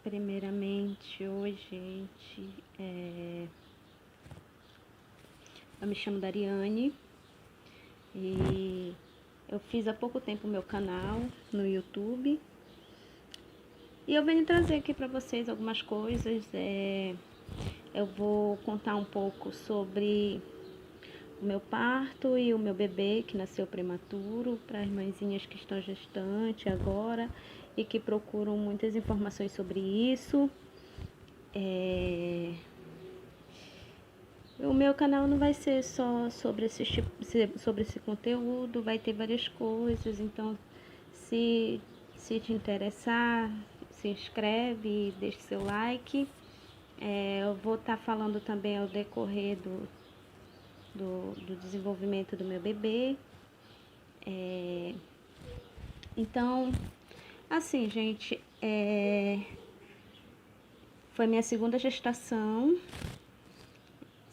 Primeiramente, oi gente, eu me chamo Dariane e eu fiz há pouco tempo o meu canal no YouTube e eu venho trazer aqui para vocês algumas coisas. Eu vou contar um pouco sobre o meu parto e o meu bebê que nasceu prematuro, para as mãezinhas que estão gestantes agora e que procuram muitas informações sobre isso. O meu canal não vai ser só sobre sobre esse conteúdo, vai ter várias coisas, então se te interessar, se inscreve e deixe seu like. Eu vou estar falando também ao decorrer do desenvolvimento do meu bebê. Então, assim, gente, foi minha segunda gestação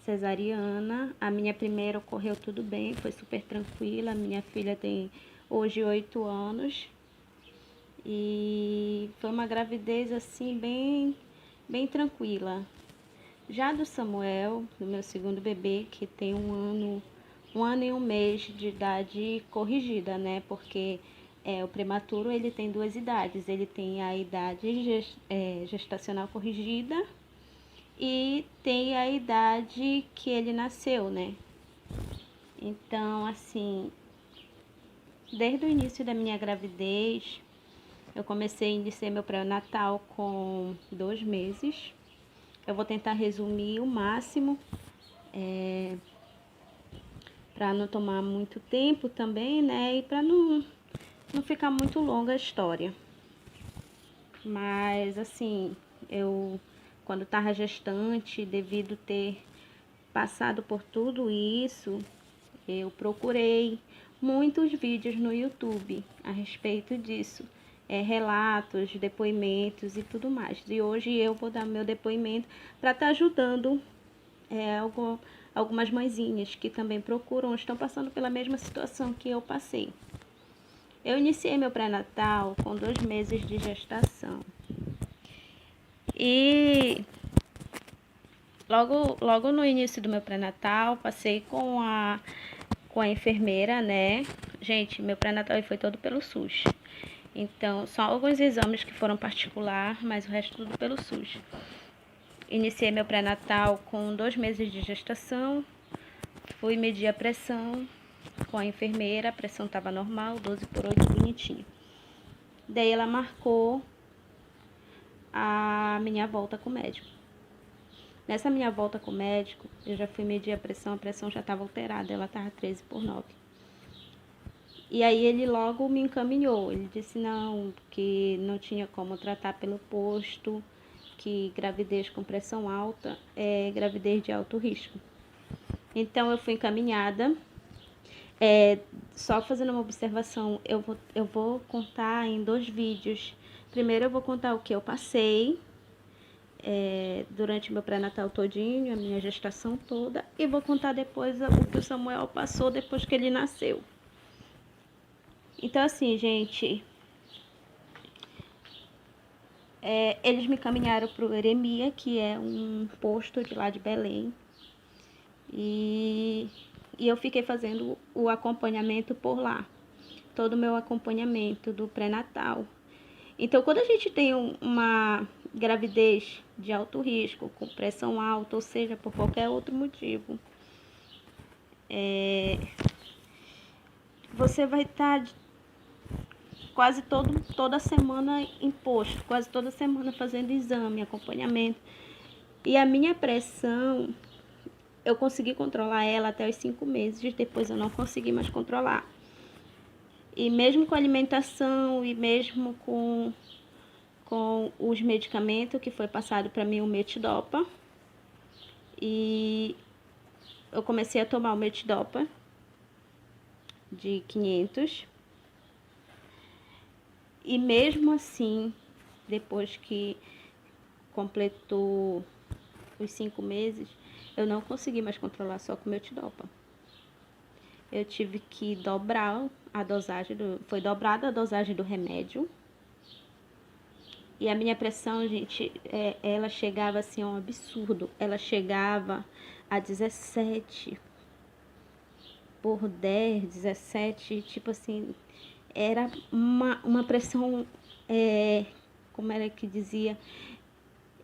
cesariana. A minha primeira ocorreu tudo bem, foi super tranquila. Minha filha tem hoje 8 anos e foi uma gravidez assim bem tranquila. Já do Samuel, do meu segundo bebê, que tem um ano e um mês de idade corrigida, né? Porque o prematuro ele tem duas idades, ele tem a idade gestacional corrigida e tem a idade que ele nasceu, né? Então, assim, desde o início da minha gravidez, eu comecei a iniciar meu pré-natal com 2 meses. Eu vou tentar resumir o máximo, para não tomar muito tempo também, né? E para não ficar muito longa a história. Mas, assim, quando estava gestante, devido ter passado por tudo isso, eu procurei muitos vídeos no YouTube a respeito disso, relatos, depoimentos e tudo mais. E hoje eu vou dar meu depoimento para estar ajudando algumas mãezinhas que também procuram, estão passando pela mesma situação que eu passei. Eu iniciei meu pré-natal com 2 meses de gestação. E logo no início do meu pré-natal, passei com a enfermeira, né? Gente, meu pré-natal foi todo pelo SUS. Então, só alguns exames que foram particular, mas o resto tudo pelo SUS. Iniciei meu pré-natal com 2 meses de gestação. Fui medir a pressão com a enfermeira, a pressão estava normal, 12/8, bonitinho. Daí ela marcou a minha volta com o médico. Nessa minha volta com o médico, eu já fui medir a pressão já estava alterada, ela estava 13/9. E aí ele logo me encaminhou, ele disse não, que não tinha como tratar pelo posto, que gravidez com pressão alta é gravidez de alto risco. Então eu fui encaminhada. Só fazendo uma observação, eu vou contar em 2 vídeos. Primeiro eu vou contar o que eu passei durante meu pré-natal todinho, a minha gestação toda, e vou contar depois o que o Samuel passou depois que ele nasceu. Então, assim, gente, eles me encaminharam para o Eremia, que é um posto de lá de Belém, e eu fiquei fazendo o acompanhamento por lá, todo o meu acompanhamento do pré-natal. Então, quando a gente tem uma gravidez de alto risco, com pressão alta, ou seja, por qualquer outro motivo, você vai estar quase toda semana em posto, quase toda semana fazendo exame, acompanhamento. E a minha pressão, eu consegui controlar ela até os 5 meses, depois eu não consegui mais controlar. E mesmo com a alimentação e mesmo com os medicamentos que foi passado para mim, o Metidopa, e eu comecei a tomar o Metidopa de 500. E mesmo assim, depois que completou os 5 meses, eu não consegui mais controlar só com o Metidopa. eu tive que dobrar a dosagem foi dobrada a dosagem do remédio. E a minha pressão, gente, ela chegava assim a um absurdo. Ela chegava a 17/10, 17, tipo assim, era uma pressão, como era que dizia?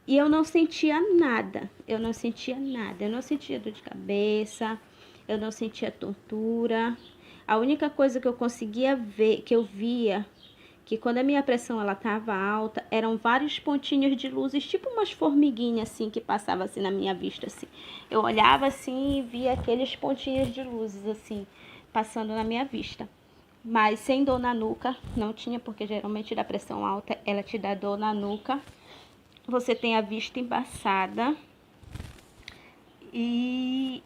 E eu não sentia nada, eu não sentia nada, eu não sentia dor de cabeça, eu não sentia tontura. A única coisa que eu conseguia ver, que eu via, que quando a minha pressão ela estava alta, eram vários pontinhos de luzes, tipo umas formiguinhas assim, que passavam assim na minha vista, assim. Eu olhava assim e via aqueles pontinhos de luzes assim, passando na minha vista. Mas sem dor na nuca, não tinha, porque geralmente da pressão alta, ela te dá dor na nuca. Você tem a vista embaçada e,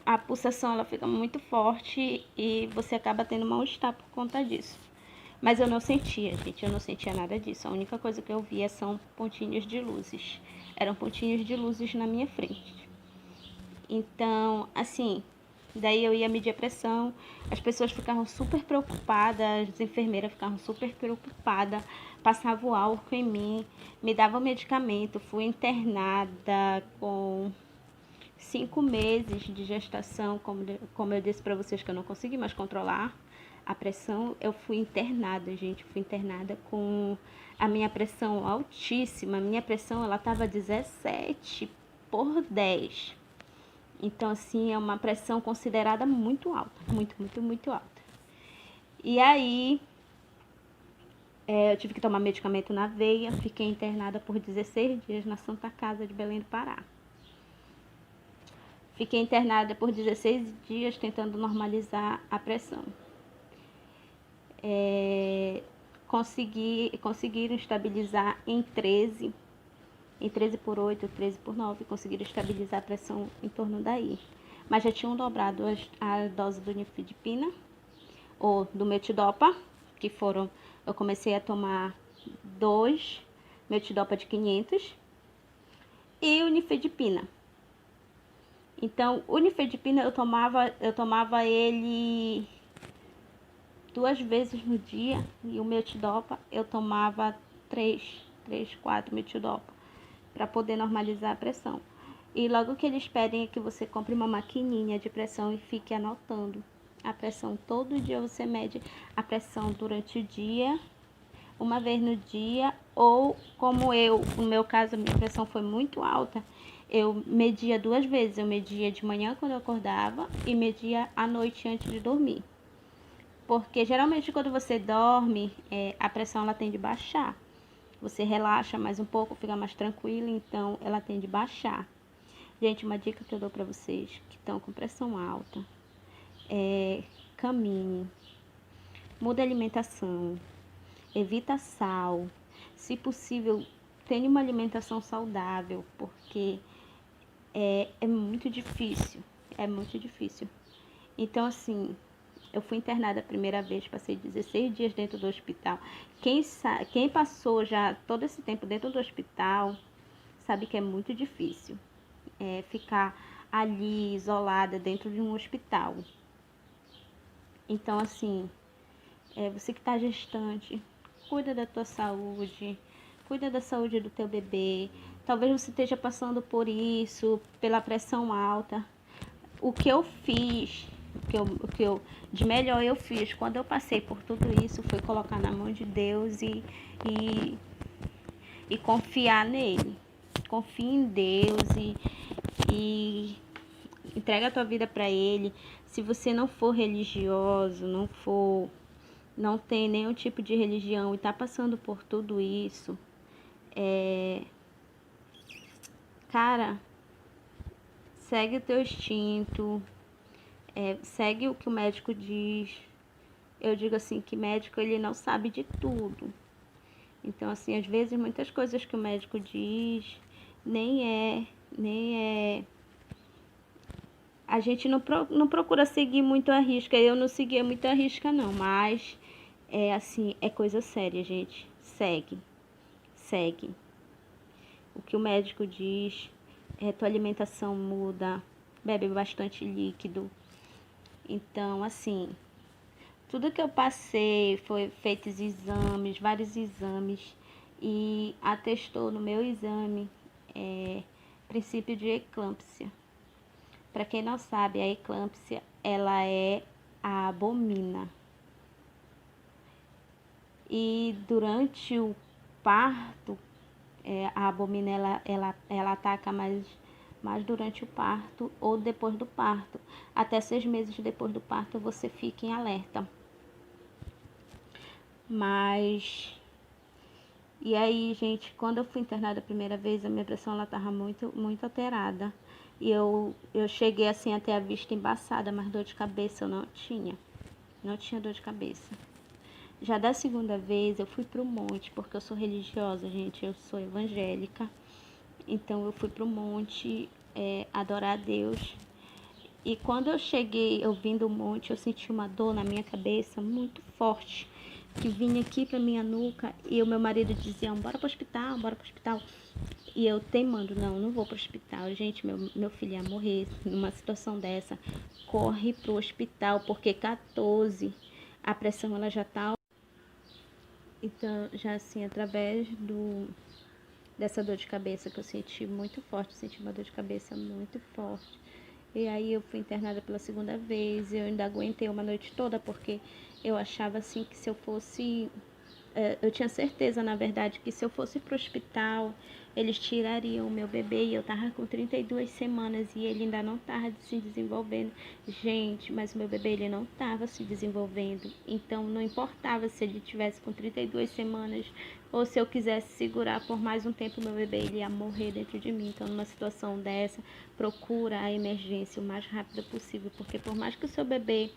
a pulsação ela fica muito forte e você acaba tendo mal-estar por conta disso. Mas eu não sentia, gente, eu não sentia nada disso. A única coisa que eu via são pontinhos de luzes. Eram pontinhos de luzes na minha frente. Então, assim, daí eu ia medir a pressão, as pessoas ficavam super preocupadas, as enfermeiras ficavam super preocupadas, passavam álcool em mim, me davam medicamento, fui internada com 5 meses de gestação, como eu disse para vocês que eu não consegui mais controlar a pressão, eu fui internada, gente, fui internada com a minha pressão altíssima, a minha pressão ela estava 17/10. Então, assim, é uma pressão considerada muito alta, muito, muito, muito alta. E aí, eu tive que tomar medicamento na veia, fiquei internada por 16 dias na Santa Casa de Belém do Pará. Fiquei internada por 16 dias tentando normalizar a pressão. Conseguiram estabilizar em 13/8, 13/9, conseguiram estabilizar a pressão em torno daí. Mas já tinham dobrado a dose do nifedipina, ou do metidopa, que foram, eu comecei a tomar 2 metidopa de 500 e o nifedipina. Então, o nifedipina eu tomava ele 2 vezes no dia e o metidopa eu tomava 4 metidopa para poder normalizar a pressão. E logo que eles pedem é que você compre uma maquininha de pressão e fique anotando a pressão. Todo dia você mede a pressão durante o dia, uma vez no dia, ou como no meu caso, a minha pressão foi muito alta, eu media 2 vezes. Eu media de manhã quando eu acordava e media à noite antes de dormir. Porque geralmente quando você dorme, a pressão ela tende a baixar. Você relaxa mais um pouco, fica mais tranquilo, então ela tende a baixar. Gente, uma dica que eu dou para vocês que estão com pressão alta caminhe, muda a alimentação, evita sal, se possível, tenha uma alimentação saudável, porque é muito difícil, é muito difícil. Então, assim, eu fui internada a primeira vez, passei 16 dias dentro do hospital. Quem passou já todo esse tempo dentro do hospital sabe que é muito difícil ficar ali isolada dentro de um hospital. Então, assim, você que está gestante, cuida da tua saúde, cuida da saúde do teu bebê. Talvez você esteja passando por isso, pela pressão alta. O que eu fiz, o que eu de melhor eu fiz quando eu passei por tudo isso foi colocar na mão de Deus e confiar nele. Confie em Deus e entrega a tua vida para Ele. Se você não for religioso, não tem nenhum tipo de religião e está passando por tudo isso, cara, segue o teu instinto, segue o que o médico diz. Eu digo assim, que médico ele não sabe de tudo. Então, assim, às vezes muitas coisas que o médico diz nem é. A gente não procura seguir muito a risca. Eu não seguia muito a risca, não, mas assim, é coisa séria, gente. Segue. O que o médico diz, tua alimentação muda, bebe bastante líquido. Então, assim, tudo que eu passei foi feitos exames, vários exames, e atestou no meu exame princípio de eclâmpsia. Para quem não sabe, a eclâmpsia, ela é a albumina. E durante o parto, a albumina ela ataca mais durante o parto ou depois do parto. Até 6 meses depois do parto você fica em alerta. Mas e aí, gente, quando eu fui internada a primeira vez, a minha pressão ela tava muito alterada. E eu cheguei assim até a vista embaçada, mas dor de cabeça eu não tinha. Não tinha dor de cabeça. Já da segunda vez eu fui pro monte, porque eu sou religiosa, gente, eu sou evangélica. Então eu fui pro monte adorar a Deus. E quando eu cheguei, eu vim do monte, eu senti uma dor na minha cabeça muito forte, que vinha aqui pra minha nuca, e o meu marido dizia, bora pro hospital, bora pro hospital. E eu teimando, não vou pro hospital. Gente, meu filho ia morrer numa situação dessa. Corre pro hospital, porque 14, a pressão ela já tá. Então, já assim, através dessa dor de cabeça que eu senti muito forte, senti uma dor de cabeça muito forte. E aí eu fui internada pela segunda vez, eu ainda aguentei uma noite toda, porque eu achava assim que se eu fosse eu tinha certeza, na verdade, que se eu fosse pro hospital, eles tirariam o meu bebê, e eu tava com 32 semanas e ele ainda não tava se desenvolvendo. Gente, mas o meu bebê ele não tava se desenvolvendo. Então não importava se ele tivesse com 32 semanas ou se eu quisesse segurar por mais um tempo, meu bebê ele ia morrer dentro de mim. Então numa situação dessa, procura a emergência o mais rápido possível, porque por mais que o seu bebê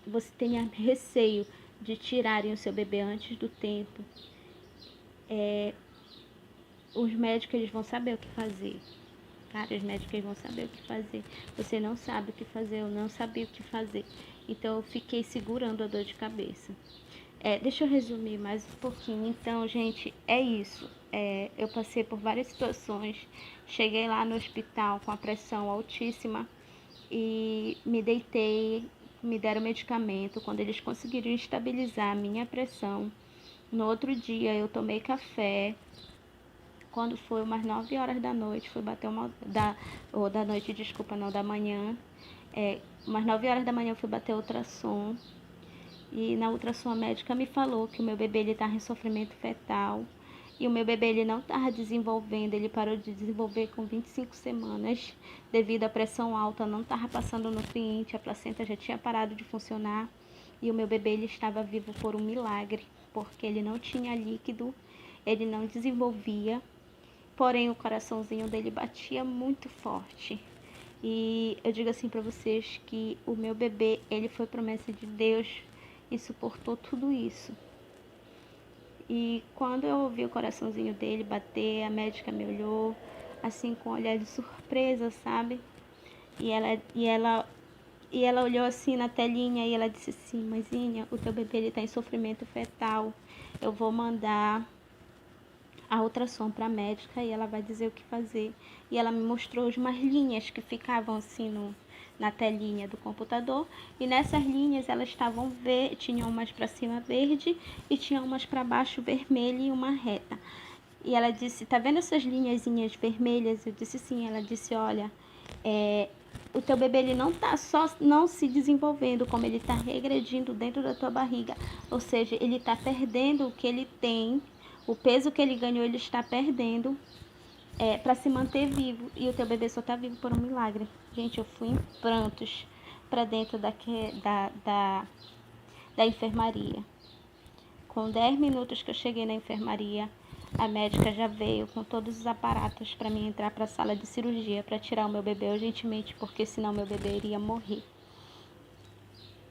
você tenha receio de tirarem o seu bebê antes do tempo, os médicos eles vão saber o que fazer. Cara, os médicos eles vão saber o que fazer. Você não sabe o que fazer, eu não sabia o que fazer. Então eu fiquei segurando a dor de cabeça. Deixa eu resumir mais um pouquinho. Então, gente, é isso. Eu passei por várias situações. Cheguei lá no hospital com a pressão altíssima e me deitei, me deram medicamento. Quando eles conseguiram estabilizar a minha pressão, no outro dia eu tomei café. Quando foi umas 9 horas da noite, foi bater da noite, desculpa, não, da manhã. Umas 9 horas da manhã eu fui bater ultrassom. E na ultrassom a médica me falou que o meu bebê ele estava em sofrimento fetal. E o meu bebê ele não estava desenvolvendo, ele parou de desenvolver com 25 semanas. Devido à pressão alta, não estava passando nutriente, a placenta já tinha parado de funcionar. E o meu bebê ele estava vivo por um milagre, porque ele não tinha líquido, ele não desenvolvia. Porém, o coraçãozinho dele batia muito forte. E eu digo assim para vocês que o meu bebê, ele foi promessa de Deus e suportou tudo isso. E quando eu ouvi o coraçãozinho dele bater, a médica me olhou assim com um olhar de surpresa, sabe? E ela olhou assim na telinha e ela disse assim, mãezinha, o teu bebê ele tá em sofrimento fetal. Eu vou mandar a ultrassom para a médica e ela vai dizer o que fazer. E ela me mostrou umas linhas que ficavam assim na telinha do computador, e nessas linhas elas estavam tinham umas para cima verde e tinha umas para baixo vermelha e uma reta. E ela disse, tá vendo essas linhazinhas vermelhas? Eu disse sim. Ela disse, olha, o teu bebê ele não tá só não se desenvolvendo, como ele tá regredindo dentro da tua barriga. Ou seja, ele tá perdendo o que ele tem, o peso que ele ganhou, ele está perdendo para se manter vivo. E o teu bebê só tá vivo por um milagre. Gente, eu fui em prantos para dentro da enfermaria. Com 10 minutos que eu cheguei na enfermaria, a médica já veio com todos os aparatos para mim entrar para a sala de cirurgia para tirar o meu bebê urgentemente, porque senão meu bebê iria morrer.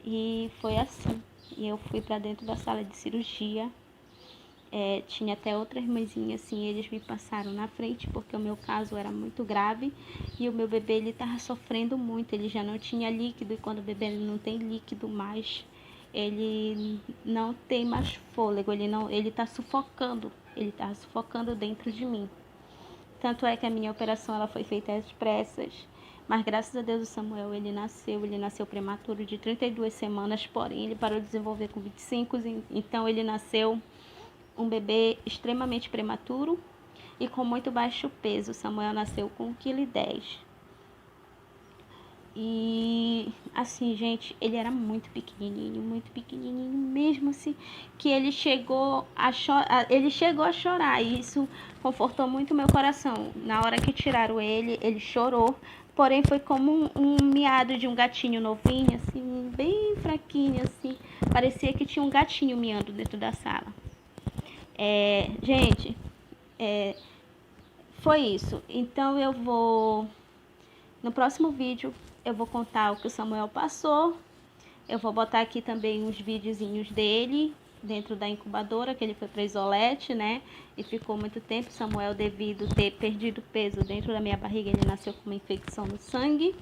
E foi assim. E eu fui para dentro da sala de cirurgia. Tinha até outras mãezinhas assim, eles me passaram na frente porque o meu caso era muito grave e o meu bebê ele estava sofrendo muito, ele já não tinha líquido, e quando o bebê ele não tem líquido mais, ele não tem mais fôlego, ele está sufocando, ele estava sufocando dentro de mim. Tanto é que a minha operação ela foi feita às pressas, Mas graças a Deus o Samuel, ele nasceu prematuro de 32 semanas, porém ele parou de desenvolver com 25, então ele nasceu um bebê extremamente prematuro e com muito baixo peso. O Samuel nasceu com 1,10 kg. E assim, gente, ele era muito pequenininho mesmo, assim, que ele chegou a chorar, e isso confortou muito meu coração. Na hora que tiraram ele chorou, porém foi como um miado de um gatinho novinho, assim, bem fraquinho, assim, parecia que tinha um gatinho miando dentro da sala. Gente, foi isso. Então no próximo vídeo eu vou contar o que o Samuel passou. Eu vou botar aqui também uns videozinhos dele dentro da incubadora, que ele foi para isolete, né? E ficou muito tempo. Samuel, devido ter perdido peso dentro da minha barriga, ele nasceu com uma infecção no sangue.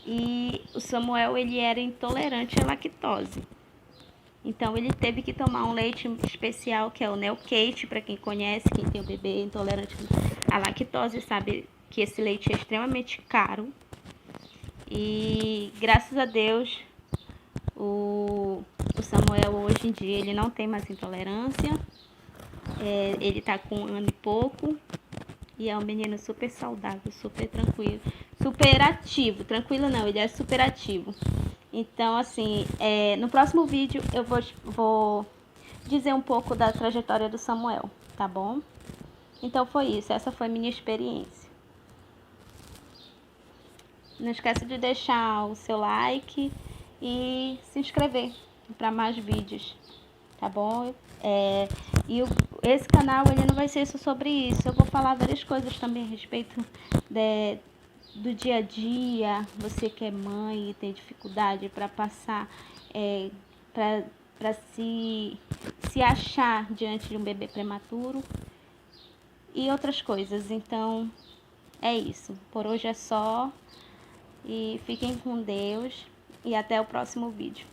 E o Samuel, ele era intolerante à lactose. Então ele teve que tomar um leite especial, que é o Neocate, para quem conhece, quem tem um bebê intolerante à lactose, sabe que esse leite é extremamente caro. E graças a Deus, o Samuel hoje em dia ele não tem mais intolerância. Ele tá com 1 ano e pouco. E é um menino super saudável, super tranquilo, super ativo. Tranquilo não, ele é super ativo. Então, assim, no próximo vídeo eu vou dizer um pouco da trajetória do Samuel, tá bom? Então foi isso, essa foi a minha experiência. Não esquece de deixar o seu like e se inscrever para mais vídeos, tá bom? Esse canal ele não vai ser só sobre isso, eu vou falar várias coisas também a respeito do dia a dia. Você que é mãe e tem dificuldade para passar, para se achar diante de um bebê prematuro e outras coisas. Então é isso, por hoje é só. E fiquem com Deus e até o próximo vídeo.